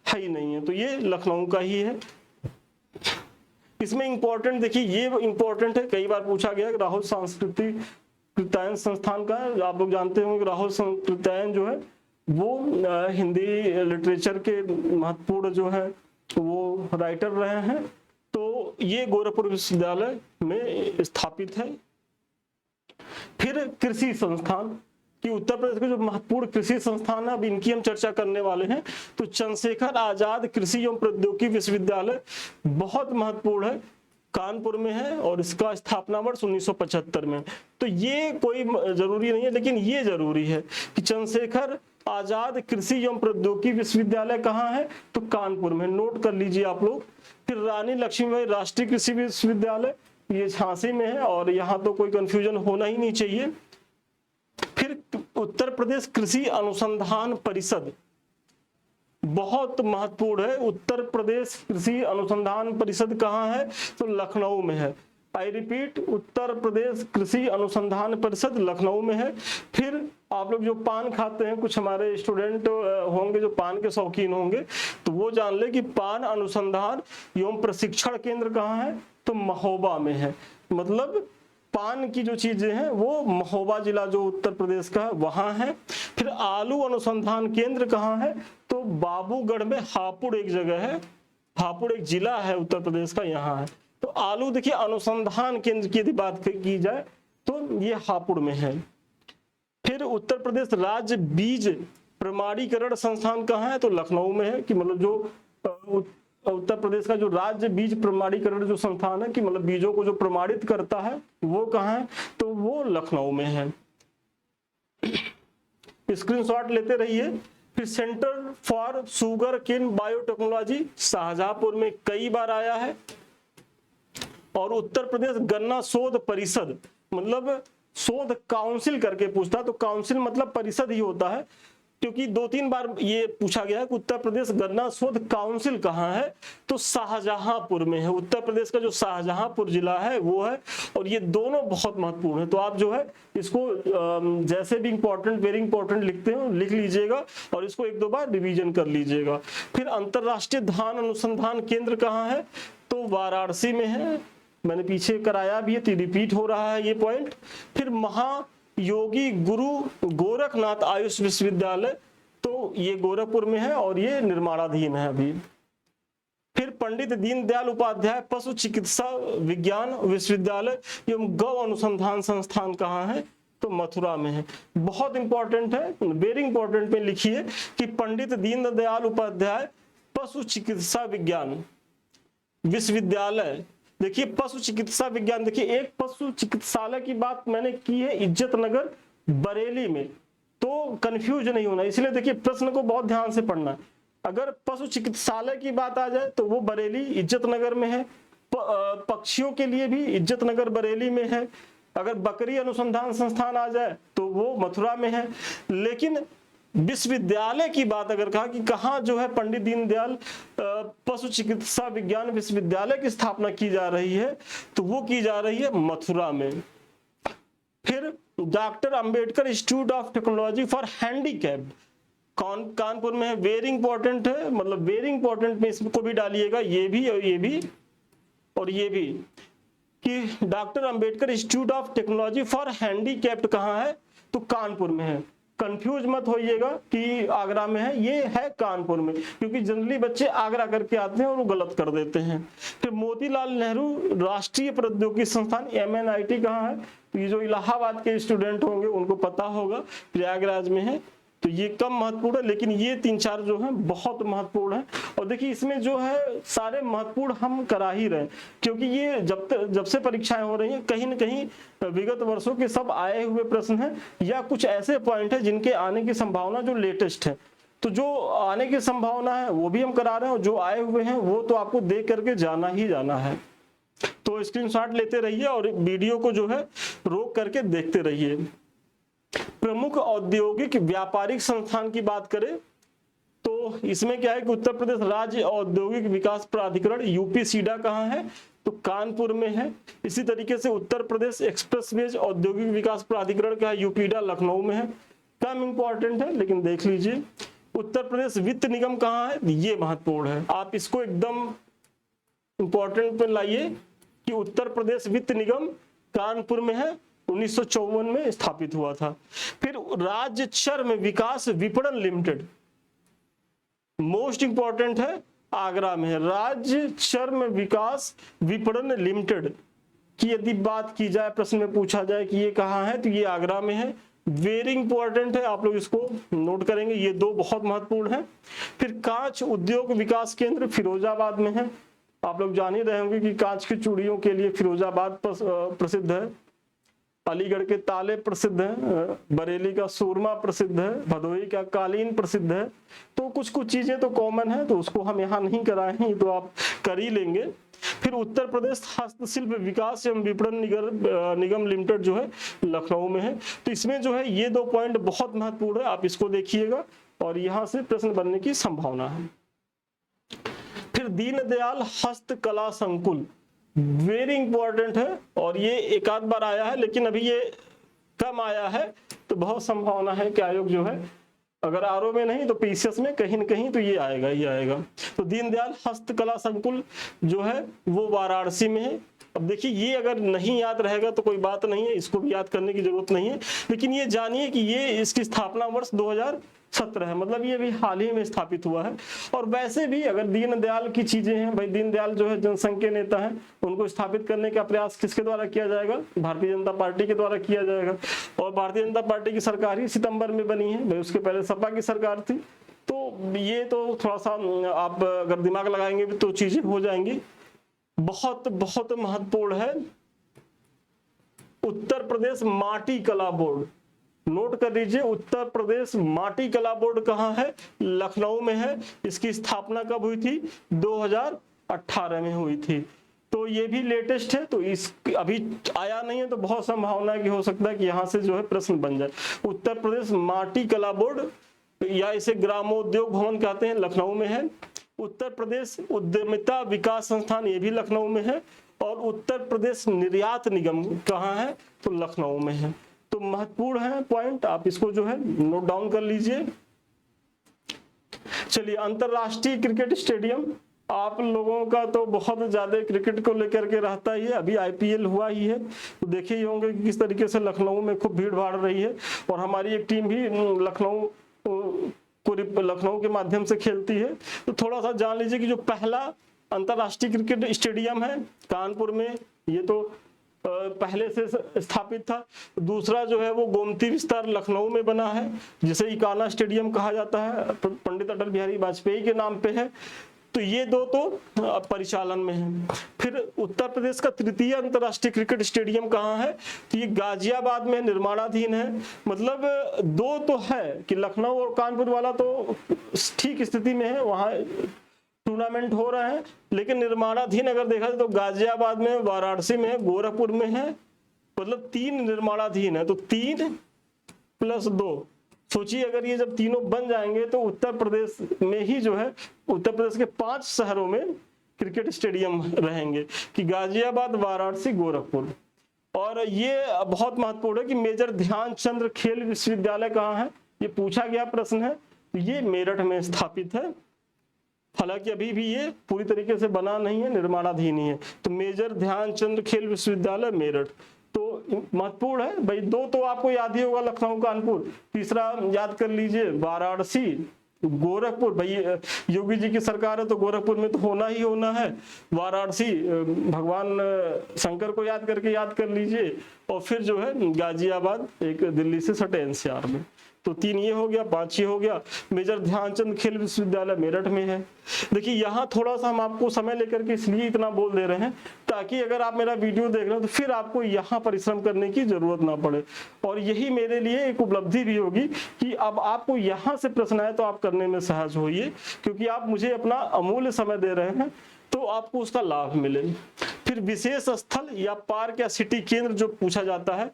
[SPEAKER 1] है ही नहीं है, तो ये लखनऊ का ही है। इसमें इंपॉर्टेंट देखिए, ये इंपॉर्टेंट है, कई बार पूछा गया कि राहुल सांस्कृतिक संस्थान का है। आप लोग जानते होंगे कि राहुल सांकृत्यायन जो है वो हिंदी लिटरेचर के महत्वपूर्ण जो है वो राइटर रहे हैं, तो तो ये गोरखपुर विश्वविद्यालय में स्थापित है। फिर कृषि संस्थान कि उत्तर प्रदेश के जो महत्वपूर्ण कृषि संस्थान है, अब इनकी हम चर्चा करने वाले हैं। तो चंद्रशेखर आजाद कृषि एवं प्रौद्योगिकी विश्वविद्यालय बहुत महत्वपूर्ण है, कानपुर में है और इसका स्थापना वर्ष 1975 में। तो ये कोई जरूरी नहीं है, लेकिन ये जरूरी है कि चंद्रशेखर आजाद कृषि एवं प्रौद्योगिकी विश्वविद्यालय कहाँ है, तो कानपुर में, नोट कर लीजिए आप लोग। फिर रानी लक्ष्मीबाई राष्ट्रीय कृषि विश्वविद्यालय, ये झांसी में है और यहाँ तो कोई कंफ्यूजन होना ही नहीं चाहिए। फिर उत्तर प्रदेश कृषि अनुसंधान परिषद बहुत महत्वपूर्ण है। उत्तर प्रदेश कृषि अनुसंधान परिषद कहाँ है, तो लखनऊ में है। आई रिपीट, उत्तर प्रदेश कृषि अनुसंधान परिषद लखनऊ में है। फिर आप लोग जो पान खाते हैं, कुछ हमारे स्टूडेंट होंगे जो पान के शौकीन होंगे, तो वो जान ले कि पान अनुसंधान एवं प्रशिक्षण केंद्र कहाँ है, तो महोबा में है। मतलब पान की जो चीजें हैं वो महोबा जिला जो उत्तर प्रदेश का है वहां है। फिर आलू अनुसंधान केंद्र कहाँ है, तो बाबूगढ़ में, हापुड़ एक जगह है, हापुड़ एक जिला है उत्तर प्रदेश का, यहाँ है। तो आलू देखिए अनुसंधान केंद्र की यदि बात की जाए तो ये हापुड़ में है। फिर उत्तर प्रदेश राज्य बीज प्रमाणीकरण संस्थान कहाँ है, तो लखनऊ में है। कि मतलब जो उत्तर प्रदेश का जो राज्य बीज प्रमाणीकरण जो संस्थान है, कि मतलब बीजों को जो प्रमाणित करता है, वो कहाँ है, तो वो लखनऊ में है। स्क्रीनशॉट लेते रहिए। फिर Centre for Sugar Cane Biotechnology Shahjahanpur में कई बार आया है। और उत्तर प्रदेश गन्ना शोध परिषद, मतलब शोध काउंसिल करके पूछता, तो काउंसिल मतलब परिषद ही होता है, क्योंकि 2-3 बार ये पूछा गया है कि उत्तर प्रदेश गन्ना शोध काउंसिल कहाँ है, तो शाहजहांपुर में है। उत्तर प्रदेश का जो शाहजहांपुर जिला है वो है। और ये दोनों बहुत महत्वपूर्ण है, तो आप जो है इसको जैसे भी इंपॉर्टेंट, वेरी इंपॉर्टेंट लिखते हो लिख लीजिएगा और इसको 1-2 बार रिवीजन कर लीजिएगा। फिर अंतरराष्ट्रीय धान अनुसंधान केंद्र कहाँ है, तो वाराणसी में है। मैंने पीछे कराया भी है, तो रिपीट हो रहा है ये पॉइंट। फिर महायोगी गुरु गोरखनाथ आयुष विश्वविद्यालय, तो ये गोरखपुर में है और ये निर्माणाधीन है अभी। फिर पंडित दीनदयाल उपाध्याय पशु चिकित्सा विज्ञान विश्वविद्यालय एवं गौ अनुसंधान संस्थान कहाँ है, तो मथुरा में है। बहुत इंपॉर्टेंट है, वेरी इंपॉर्टेंट में लिखिए कि पंडित दीनदयाल उपाध्याय पशु चिकित्सा विज्ञान विश्वविद्यालय। देखिए पशु चिकित्सा विज्ञान, देखिए एक पशु चिकित्सालय की बात मैंने की है इज्जत नगर बरेली में, तो कंफ्यूज नहीं होना। इसलिए देखिए प्रश्न को बहुत ध्यान से पढ़ना है। अगर पशु चिकित्सालय की बात आ जाए तो वो बरेली इज्जत नगर में है। पक्षियों के लिए भी इज्जत नगर बरेली में है। अगर बकरी अनुसंधान संस्थान आ जाए तो वो मथुरा में है। लेकिन विश्वविद्यालय की बात अगर कहा कि कहाँ जो है पंडित दीनदयाल पशु चिकित्सा विज्ञान विश्वविद्यालय की स्थापना की जा रही है, तो वो की जा रही है मथुरा में। फिर doctor Ambedkar institute of technology for handicapped Kanpur में है। वेरी इंपॉर्टेंट है, मतलब वेरी इंपॉर्टेंट में इसको भी डालिएगा, ये भी और ये भी और ये भी, कि doctor Ambedkar institute of technology for handicapped कहाँ है, तो कानपुर में है। कंफ्यूज मत होइएगा कि आगरा में है, ये है कानपुर में, क्योंकि जनरली बच्चे आगरा करके आते हैं और वो गलत कर देते हैं। फिर मोतीलाल नेहरू राष्ट्रीय प्रौद्योगिकी संस्थान MNIT कहाँ है, तो ये जो इलाहाबाद के स्टूडेंट होंगे उनको पता होगा, प्रयागराज में है। तो ये कम महत्वपूर्ण है, लेकिन ये 3-4 जो है बहुत महत्वपूर्ण है। और देखिए इसमें जो है सारे महत्वपूर्ण हम करा ही रहे, क्योंकि ये जब से परीक्षाएं हो रही हैं कहीं न कहीं विगत वर्षों के सब आए हुए प्रश्न हैं, या कुछ ऐसे पॉइंट है जिनके आने की संभावना जो लेटेस्ट है। तो जो आने की संभावना है वो भी हम करा रहे हैं, और जो आए हुए हैं वो तो आपको देख करके जाना ही जाना है। तो स्क्रीनशॉट लेते रहिए और वीडियो को जो है रोक करके देखते रहिए। प्रमुख औद्योगिक व्यापारिक संस्थान की बात करें तो इसमें क्या है कि उत्तर प्रदेश राज्य औद्योगिक विकास प्राधिकरण UP-सीडा कहाँ है, तो कानपुर में है। इसी तरीके से उत्तर प्रदेश एक्सप्रेसवेज औद्योगिक विकास प्राधिकरण का UPIDA लखनऊ में है। कम इंपॉर्टेंट है लेकिन देख लीजिए। उत्तर प्रदेश वित्त निगम कहाँ है, ये महत्वपूर्ण है, आप इसको एकदम इंपॉर्टेंट पे लाइए कि उत्तर प्रदेश वित्त निगम कानपुर में है, 1954 में स्थापित हुआ था। फिर राज्य चर्म विकास विपणन लिमिटेड मोस्ट इंपॉर्टेंट है, आगरा में है। राज्य चर्म विकास विपणन लिमिटेड की यदि बात की जाए, प्रश्न में पूछा जाए कि ये कहाँ है, तो ये आगरा में है। वेरी इंपॉर्टेंट है, आप लोग इसको नोट करेंगे, ये दो बहुत महत्वपूर्ण है। फिर कांच उद्योग विकास केंद्र फिरोजाबाद में है। आप लोग जान ही रहे होंगे कि कांच की चूड़ियों के लिए फिरोजाबाद प्रसिद्ध है। अलीगढ़ के ताले प्रसिद्ध हैं, बरेली का सूरमा प्रसिद्ध है, भदोही का कालीन प्रसिद्ध है। तो कुछ कुछ चीजें तो कॉमन है, तो उसको हम यहाँ नहीं कराए हैं, तो आप कर ही लेंगे। फिर उत्तर प्रदेश हस्तशिल्प विकास एवं विपणन निगम लिमिटेड जो है लखनऊ में है। तो इसमें जो है ये 2 पॉइंट बहुत महत्वपूर्ण है, आप इसको देखिएगा और यहाँ से प्रश्न बनने की संभावना है। फिर दीनदयाल हस्तकला संकुल वेरी इंपॉर्टेंट है, और ये एक आध बार आया है लेकिन अभी ये कम आया है, तो बहुत संभावना है कि आयोग जो है अगर आरओ में नहीं तो पीसीएस में कहीं न कहीं तो ये आएगा ही आएगा। तो दीनदयाल हस्तकला संकुल जो है वो वाराणसी में है। अब देखिए ये अगर नहीं याद रहेगा तो कोई बात नहीं है, इसको भी याद करने की जरूरत नहीं है, लेकिन ये जानिए कि ये इसकी स्थापना वर्ष 2017 है, मतलब ये भी हाल ही में स्थापित हुआ है। और वैसे भी अगर दीनदयाल की चीजें हैं, भाई दीनदयाल जो है जनसंघ के नेता हैं, उनको स्थापित करने का प्रयास किसके द्वारा किया जाएगा? भारतीय जनता पार्टी के द्वारा किया जाएगा। और भारतीय जनता पार्टी की सरकार ही सितंबर में बनी है, भाई उसके पहले सपा की सरकार थी। तो ये तो थोड़ा सा आप अगर दिमाग लगाएंगे भी तो चीजें हो जाएंगी। बहुत बहुत महत्वपूर्ण है उत्तर प्रदेश माटी कला बोर्ड, नोट कर लीजिए। उत्तर प्रदेश माटी कला बोर्ड कहाँ है? लखनऊ में है। इसकी स्थापना कब हुई थी? 2018 में हुई थी। तो ये भी लेटेस्ट है, तो इस अभी आया नहीं है, तो बहुत संभावना है कि हो सकता है कि यहाँ से जो है प्रश्न बन जाए। उत्तर प्रदेश माटी कला बोर्ड या इसे ग्रामोद्योग भवन कहते हैं, लखनऊ में है। उत्तर प्रदेश उद्यमिता विकास संस्थान ये भी लखनऊ में है। और उत्तर प्रदेश निर्यात निगम कहाँ है? तो लखनऊ में है। तो महत्वपूर्ण है पॉइंट, आप इसको जो है नोट डाउन कर लीजिए। चलिए, अंतरराष्ट्रीय क्रिकेट स्टेडियम, आप लोगों का तो बहुत ज्यादा क्रिकेट को लेकर के रहता ही है, अभी आईपीएल हुआ ही है, तो देखे ही होंगे कि किस तरीके से लखनऊ में खूब भीड़ भाड़ रही है। और हमारी एक टीम भी लखनऊ के माध्यम से खेलती है। तो थोड़ा सा जान लीजिए कि जो पहला अंतरराष्ट्रीय क्रिकेट स्टेडियम है कानपुर में, ये तो पहले से स्थापित था। दूसरा जो है वो गोमती विस्तार लखनऊ में बना है, जिसे इकाना स्टेडियम कहा जाता है, पंडित अटल बिहारी वाजपेयी के नाम पे है। तो ये दो तो परिचालन में है। फिर उत्तर प्रदेश का तृतीय अंतरराष्ट्रीय क्रिकेट स्टेडियम कहाँ है? तो ये गाजियाबाद में निर्माणाधीन है। मतलब दो तो है कि लखनऊ और कानपुर वाला तो ठीक स्थिति में है, वहाँ टूर्नामेंट हो रहा है, लेकिन निर्माणाधीन अगर देखा जाए तो गाजियाबाद में, वाराणसी में, गोरखपुर में है। मतलब 3 निर्माणाधीन है, तो 3 + 2, सोचिए अगर ये जब तीनों बन जाएंगे तो उत्तर प्रदेश में ही जो है उत्तर प्रदेश के 5 शहरों में क्रिकेट स्टेडियम रहेंगे कि गाजियाबाद, वाराणसी, गोरखपुर। और ये बहुत महत्वपूर्ण है कि मेजर ध्यानचंद खेल विश्वविद्यालय कहाँ है? ये पूछा गया प्रश्न है। ये मेरठ में स्थापित है, हालांकि अभी भी ये पूरी तरीके से बना नहीं है, निर्माणाधीन ही है। तो मेजर ध्यानचंद खेल विश्वविद्यालय मेरठ तो महत्वपूर्ण है। भाई 2 तो आपको याद ही होगा, लखनऊ, कानपुर। तीसरा याद कर लीजिए वाराणसी, गोरखपुर। भाई योगी जी की सरकार है तो गोरखपुर में तो होना ही होना है। वाराणसी भगवान शंकर को याद करके याद कर लीजिए। और फिर जो है गाजियाबाद, एक दिल्ली से सटे एनसीआर में। तो 3 ये हो गया, 5 ये हो गया। मेजर ध्यानचंद खेल विश्वविद्यालय मेरठ में है। देखिए यहाँ थोड़ा सा हम आपको समय लेकर के इसलिए इतना बोल दे रहे हैं ताकि अगर आप मेरा वीडियो देख रहे हो तो फिर आपको यहाँ परिश्रम करने की जरूरत ना पड़े। और यही मेरे लिए एक उपलब्धि भी होगी कि अब आपको यहाँ से प्रश्न आए तो आप करने में सहज होइए, क्योंकि आप मुझे अपना अमूल्य समय दे रहे हैं, तो आपको उसका लाभ मिले। फिर विशेष स्थल या पार्क या सिटी केंद्र जो पूछा जाता है,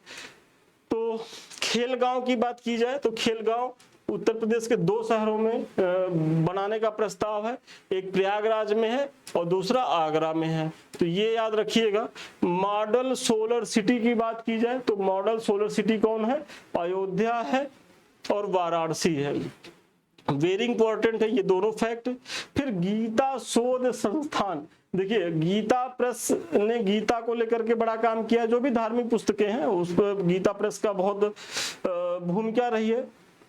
[SPEAKER 1] तो खेलगांव की बात की जाए तो खेलगांव उत्तर प्रदेश के 2 शहरों में बनाने का प्रस्ताव है। एक प्रयागराज में है और दूसरा आगरा में है, तो ये याद रखिएगा। मॉडल सोलर सिटी की बात की जाए तो मॉडल सोलर सिटी कौन है? अयोध्या है और वाराणसी है। वेरी इंपॉर्टेंट है ये दोनों फैक्ट। फिर गीता शोध संस्थान, देखिए गीता प्रेस ने गीता को लेकर के बड़ा काम किया, जो भी धार्मिक पुस्तकें हैं उस पर गीता प्रेस का बहुत भूमिका रही है।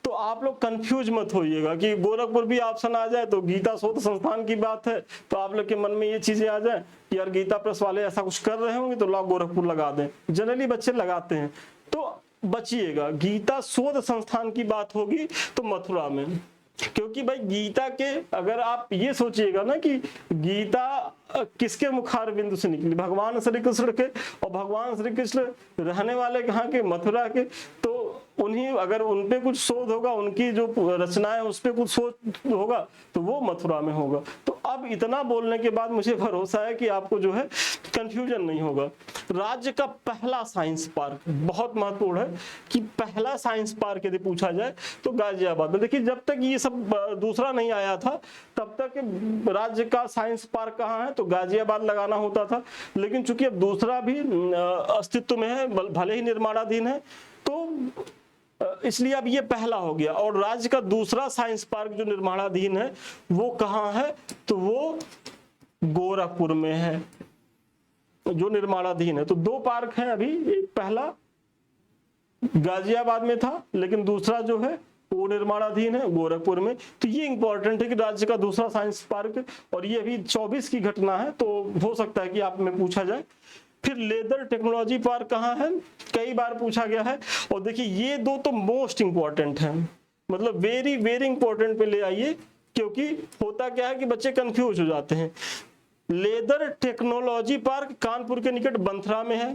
[SPEAKER 1] तो आप लोग कंफ्यूज मत होइएगा कि गोरखपुर भी ऑप्शन आ जाए तो गीता शोध संस्थान की बात है, तो आप लोग के मन में ये चीजें आ जाए कि यार गीता प्रेस वाले ऐसा कुछ कर रहे होंगे तो लोग गोरखपुर लगा दें। जनरली बच्चे लगाते हैं, तो बचिएगा। गीता शोध संस्थान की बात होगी तो मथुरा में, क्योंकि भाई गीता के अगर आप ये सोचिएगा ना कि गीता किसके मुखार बिंदु से निकली, भगवान श्री कृष्ण के, और भगवान श्री कृष्ण रहने वाले कहाँ के, मथुरा के, तो उन्हीं अगर उन पे कुछ शोध होगा, उनकी जो रचनाएं उस पे कुछ शोध होगा तो वो मथुरा में होगा। तो अब इतना बोलने के बाद मुझे भरोसा है कि आपको जो है कंफ्यूजन नहीं होगा। राज्य का पहला साइंस पार्क बहुत महत्वपूर्ण है कि पहला साइंस पार्क यदि पूछा जाए तो गाजियाबाद में। देखिए जब तक ये सब दूसरा नहीं आया था तब तक राज्य का साइंस पार्क कहाँ है तो गाजियाबाद लगाना होता था, लेकिन चूंकि अब दूसरा भी अस्तित्व में है, भले ही निर्माणाधीन है, तो इसलिए अब ये पहला हो गया। और राज्य का दूसरा साइंस पार्क जो निर्माणाधीन है वो कहाँ है तो वो गोरखपुर में है, जो निर्माणाधीन है। तो दो पार्क हैं अभी, एक पहला गाजियाबाद में था लेकिन दूसरा जो है वो निर्माणाधीन है गोरखपुर में। तो ये इंपॉर्टेंट है कि राज्य का दूसरा साइंस पार्क, और ये अभी 24 की घटना है तो हो सकता है कि आप में पूछा जाए। फिर लेदर टेक्नोलॉजी पार्क कहाँ है, कई बार पूछा गया है। और देखिए ये दो तो मोस्ट इंपॉर्टेंट हैं, मतलब वेरी वेरी इंपॉर्टेंट पे ले आइए, क्योंकि होता क्या है कि बच्चे कंफ्यूज हो जाते हैं। लेदर टेक्नोलॉजी पार्क कानपुर के निकट बंथरा में है,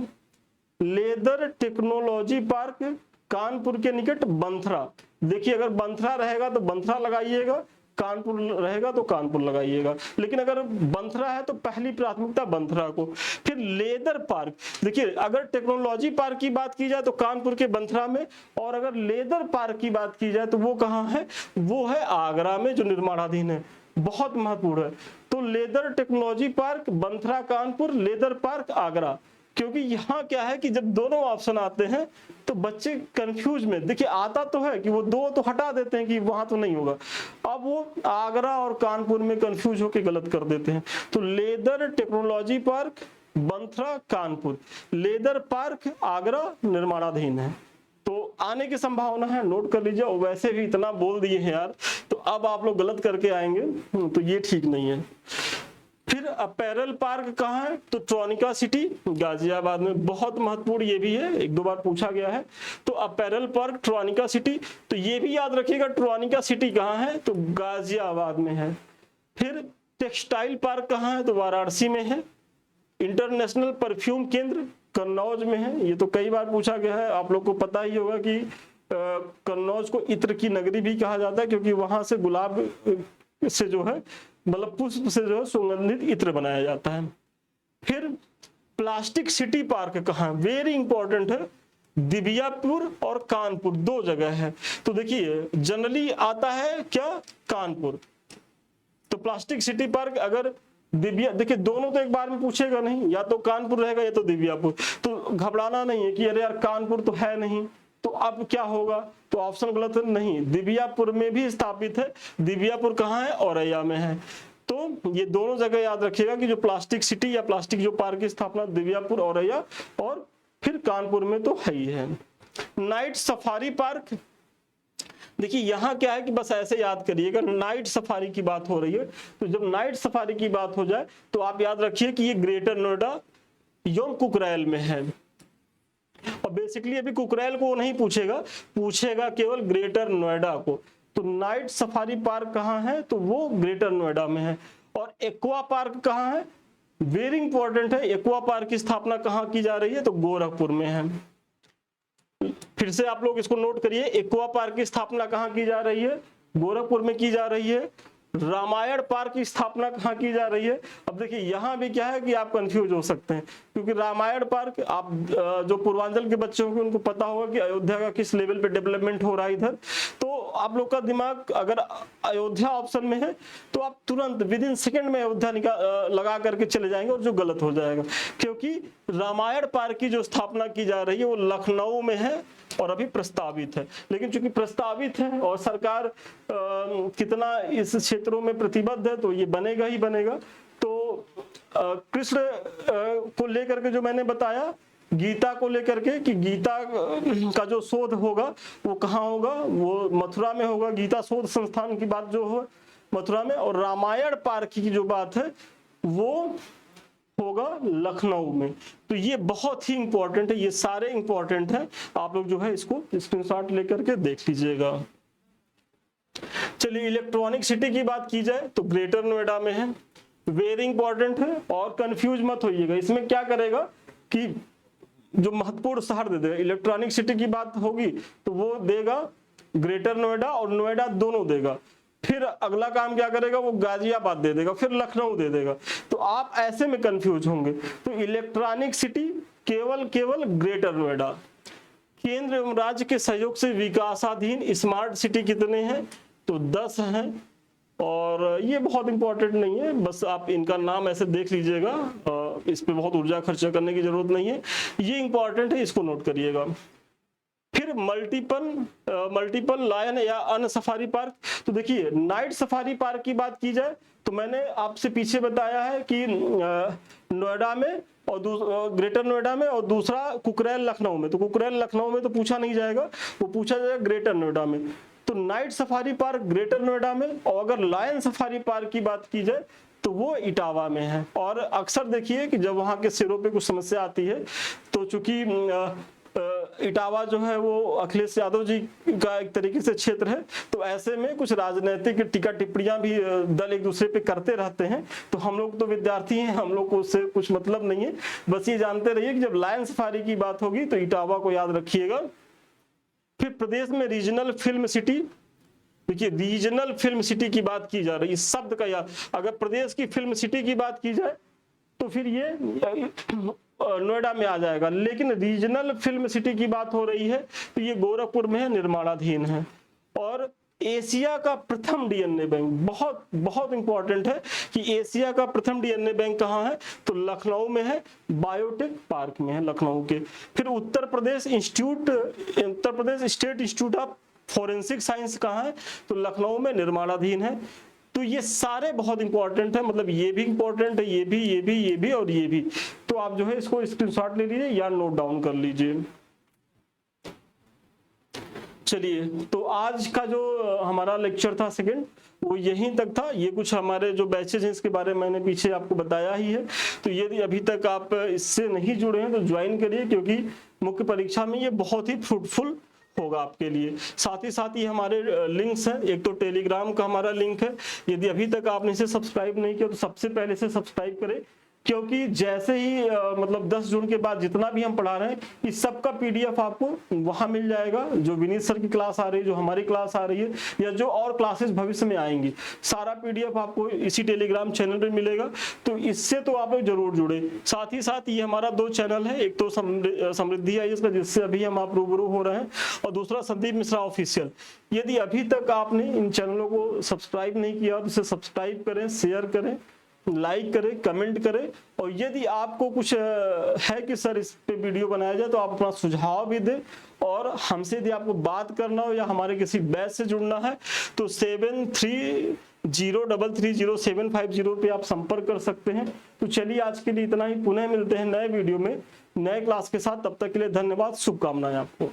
[SPEAKER 1] लेदर टेक्नोलॉजी पार्क कानपुर के निकट बंथरा। देखिए अगर बंथरा रहेगा तो बंथरा लगाइएगा, कानपुर रहेगा तो कानपुर लगाइएगा, लेकिन अगर बंथरा है तो पहली प्राथमिकता बंथरा को। फिर लेदर पार्क, देखिए अगर टेक्नोलॉजी पार्क की बात की जाए तो कानपुर के बंथरा में, और अगर लेदर पार्क की बात की जाए तो वो कहाँ है, वो है आगरा में जो निर्माणाधीन है। बहुत महत्वपूर्ण है। तो leather technology park Banthra Kanpur, leather park Agra. क्योंकि यहाँ क्या है कि जब दोनों ऑप्शन आते हैं तो बच्चे कंफ्यूज में, देखिए आता तो है कि वो दो तो हटा देते हैं कि वहां तो नहीं होगा, अब वो आगरा और कानपुर में कंफ्यूज होकर गलत कर देते हैं। तो leather technology park Banthra Kanpur, leather park Agra निर्माणाधीन है। तो आने की संभावना है, नोट कर लीजिए। और वैसे भी इतना बोल दिए हैं यार, तो अब आप लोग गलत करके आएंगे तो ये ठीक नहीं है। फिर अपैरल पार्क कहाँ है तो ट्रॉनिका सिटी गाजियाबाद में, बहुत महत्वपूर्ण ये भी है, एक दो बार पूछा गया है। तो अपैरल पार्क ट्रॉनिका सिटी, तो ये भी याद रखिएगा ट्रॉनिका सिटी कहाँ है तो गाजियाबाद में है। फिर टेक्सटाइल पार्क कहाँ है तो वाराणसी में है। इंटरनेशनल परफ्यूम केंद्र कन्नौज में है, ये तो कई बार पूछा गया है, आप लोग को पता ही होगा कि कन्नौज को इत्र की नगरी भी कहा जाता है, क्योंकि वहां से गुलाब से जो है मतलब पुष्प से जो है सुगंधित इत्र बनाया जाता है। फिर प्लास्टिक सिटी पार्क कहाँ, वेरी इंपॉर्टेंट है, दिबियापुर और कानपुर दो जगह है। तो देखिए जनरली आता है क्या कानपुर, तो प्लास्टिक सिटी पार्क अगर दिव्या, देखिए दोनों तो एक बार में पूछेगा नहीं, या तो कानपुर रहेगा या तो दिव्यापुर। तो घबराना नहीं है कि अरे यार कानपुर तो है नहीं तो अब क्या होगा, तो ऑप्शन गलत है, नहीं, दिव्यापुर में भी स्थापित है। दिव्यापुर कहाँ है, औरैया में है। तो ये दोनों जगह याद रखिएगा कि जो प्लास्टिक सिटी या प्लास्टिक जो पार्क की स्थापना दिव्यापुर, औरैया और फिर कानपुर में तो है ही है। नाइट सफारी पार्क, देखिए यहाँ क्या है कि बस ऐसे याद करिएगा, नाइट सफारी की बात हो रही है, तो जब नाइट सफारी की बात हो जाए तो आप याद रखिए कि ये ग्रेटर नोएडा योम कुकरैल में है। और बेसिकली अभी कुकरैल को नहीं पूछेगा, पूछेगा केवल ग्रेटर नोएडा को। तो नाइट सफारी पार्क कहाँ है तो वो ग्रेटर नोएडा में है। और एक्वा पार्क कहाँ है, वेरी इंपॉर्टेंट है, एक्वा पार्क की स्थापना कहाँ की जा रही है तो गोरखपुर में है। फिर से आप लोग इसको नोट करिए, एक्वा पार्क की स्थापना कहाँ की जा रही है, गोरखपुर में की जा रही है। रामायण पार्क की स्थापना कहाँ की जा रही है। अब देखिए यहाँ भी क्या है कि आप कंफ्यूज हो सकते हैं, क्योंकि रामायण पार्क आप जो पूर्वांचल के बच्चे होंगे उनको पता होगा कि अयोध्या का किस लेवल पे डेवलपमेंट हो रहा है इधर। तो आप लोग का दिमाग अगर अयोध्या ऑप्शन में है तो आप तुरंत विद इन सेकेंड में अयोध्या लगा करके चले जाएंगे, और जो गलत हो जाएगा, क्योंकि रामायण पार्क की जो स्थापना की जा रही है वो लखनऊ में है और अभी प्रस्तावित है। लेकिन चूंकि प्रस्तावित है और सरकार कितना इस क्षेत्रों में प्रतिबद्ध है तो ये बनेगा ही बनेगा। तो कृष्ण को लेकर के जो मैंने बताया गीता को लेकर के कि गीता का जो शोध होगा वो कहाँ होगा, वो मथुरा में होगा, गीता शोध संस्थान की बात जो हो मथुरा में, और रामायण पार्क की जो बात है वो होगा लखनऊ में। तो ये बहुत ही इंपॉर्टेंट है, ये सारे इंपॉर्टेंट है, आप लोग जो है इसको स्क्रीनशॉट लेकर के देख लीजिएगा। चलिए इलेक्ट्रॉनिक सिटी की बात की जाए तो ग्रेटर नोएडा में है, वेरी इंपॉर्टेंट है, और कंफ्यूज मत होइएगा। इसमें क्या करेगा कि जो महत्वपूर्ण शहर दे देगा, इलेक्ट्रॉनिक सिटी की बात होगी तो वो देगा ग्रेटर नोएडा और नोएडा दोनों देगा, फिर अगला काम क्या करेगा वो गाजियाबाद दे देगा, फिर लखनऊ दे देगा, तो आप ऐसे में कंफ्यूज होंगे। तो इलेक्ट्रॉनिक सिटी केवल ग्रेटर नोएडा। केंद्र एवं राज्य के सहयोग से विकासाधीन स्मार्ट सिटी कितने हैं, तो 10 हैं, और ये बहुत इंपॉर्टेंट नहीं है, बस आप इनका नाम ऐसे देख लीजिएगा, इस पे बहुत ऊर्जा खर्चा करने की जरूरत नहीं है, ये इंपॉर्टेंट है, इसको नोट करिएगा। फिर मल्टीपल लायन या अन्य सफारी पार्क, तो देखिए नाइट सफारी पार्क की बात की जाए तो मैंने आपसे पीछे बताया है कि नोएडा में और ग्रेटर नोएडा में, और दूसरा कुकरेल लखनऊ में। तो कुकरेल लखनऊ में तो पूछा नहीं जाएगा, वो पूछा जाएगा ग्रेटर नोएडा में। तो night safari park greater Noida में, और अगर लायन सफारी पार्क की बात की जाए तो वो इटावा में है। और अक्सर देखिए कि जब वहां के सिरों पे कुछ समस्या आती है तो चूंकि इटावा जो है वो अखिलेश यादव जी का एक तरीके से क्षेत्र है, तो ऐसे में कुछ राजनीतिक टीका टिप्पणियां भी दल एक दूसरे पे करते रहते हैं। तो हम लोग तो विद्यार्थी हैं, हम लोग को उससे कुछ मतलब नहीं है, बस ये जानते रहिए कि जब लायन सफारी की बात होगी तो इटावा को याद रखिएगा। फिर प्रदेश में रीजनल फिल्म सिटी, देखिए रीजनल फिल्म सिटी की बात की जा रही है, इस शब्द का याद, अगर प्रदेश की फिल्म सिटी की बात की जाए तो फिर ये नोएडा में आ जाएगा, लेकिन रीजनल फिल्म सिटी की बात हो रही है तो ये गोरखपुर में है, निर्माणाधीन है। और एशिया का प्रथम डीएनए बैंक, बहुत बहुत इंपॉर्टेंट है कि एशिया का प्रथम डीएनए बैंक कहाँ है, तो लखनऊ में है, बायोटेक पार्क में है लखनऊ के। फिर Uttar Pradesh state institute of forensic science कहाँ है, तो लखनऊ में, निर्माणाधीन है। तो ये सारे बहुत इंपॉर्टेंट है, मतलब ये भी इंपॉर्टेंट है, ये भी और ये भी। तो आप जो है इसको स्क्रीनशॉट ले लीजिए या नोट डाउन कर लीजिए। चलिए तो आज का जो हमारा लेक्चर था सेकंड वो यहीं तक था। ये कुछ हमारे जो बैचेज हैं इसके बारे में मैंने पीछे आपको बताया ही है। तो यदि अभी तक आप इससे नहीं जुड़े हैं तो ज्वाइन करिए, क्योंकि मुख्य परीक्षा में ये बहुत ही फ्रूटफुल होगा आपके लिए। साथ ही हमारे लिंक्स हैं, एक तो टेलीग्राम का हमारा लिंक है, यदि अभी तक आपने इसे सब्सक्राइब नहीं किया तो सबसे पहले से सब्सक्राइब करें, क्योंकि जैसे ही मतलब 10 जून के बाद जितना भी हम पढ़ा रहे हैं इस सब का पीडीएफ आपको वहां मिल जाएगा। जो विनीत सर की क्लास आ रही है, जो हमारी क्लास आ रही है, या जो और क्लासेस भविष्य में आएंगी, सारा पीडीएफ आपको इसी टेलीग्राम चैनल पे मिलेगा। तो इससे तो आप लोग जरूर जुड़े। साथ ही ये हमारा 2 चैनल है, एक तो समृद्धि आईएएस का जिससे अभी हम आप रूबरू हो रहे हैं, और दूसरा संदीप मिश्रा ऑफिशियल। यदि अभी तक आपने इन चैनलों को सब्सक्राइब नहीं किया तो इसे सब्सक्राइब करें, शेयर करें, लाइक करें, कमेंट करें। और यदि आपको कुछ है कि सर इस पे वीडियो बनाया जाए तो आप अपना सुझाव भी दें। और हमसे यदि आपको बात करना हो या हमारे किसी बैच से जुड़ना है तो 73030750 पे आप संपर्क कर सकते हैं। तो चलिए आज के लिए इतना ही, पुनः मिलते हैं नए वीडियो में नए क्लास के साथ। तब तक के लिए धन्यवाद, शुभकामनाएं आपको।